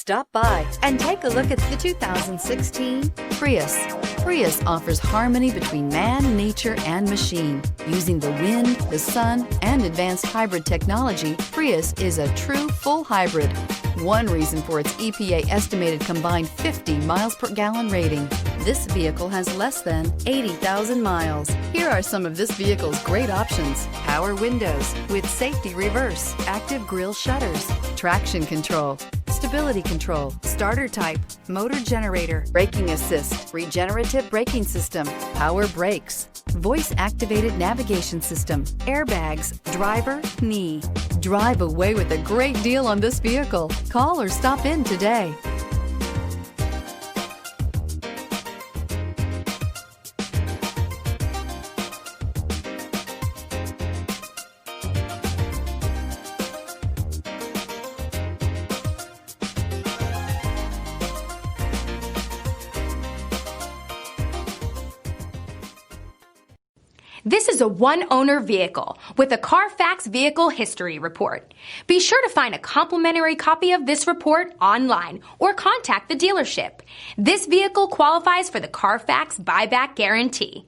Stop by and take a look at the 2016 Prius. Prius offers harmony between man, nature, and machine. Using the wind, the sun, and advanced hybrid technology, Prius is a true full hybrid. One reason for its EPA estimated combined 50 miles per gallon rating. This vehicle has less than 80,000 miles. Here are some of this vehicle's great options: power windows with safety reverse, active grille shutters, traction control, stability control, starter type, motor generator, braking assist, regenerative braking system, power brakes, voice activated navigation system, airbags, driver, knee. Drive away with a great deal on this vehicle. Call or stop in today. This is a one-owner vehicle with a Carfax Vehicle History Report. Be sure to find a complimentary copy of this report online or contact the dealership. This vehicle qualifies for the Carfax Buyback Guarantee.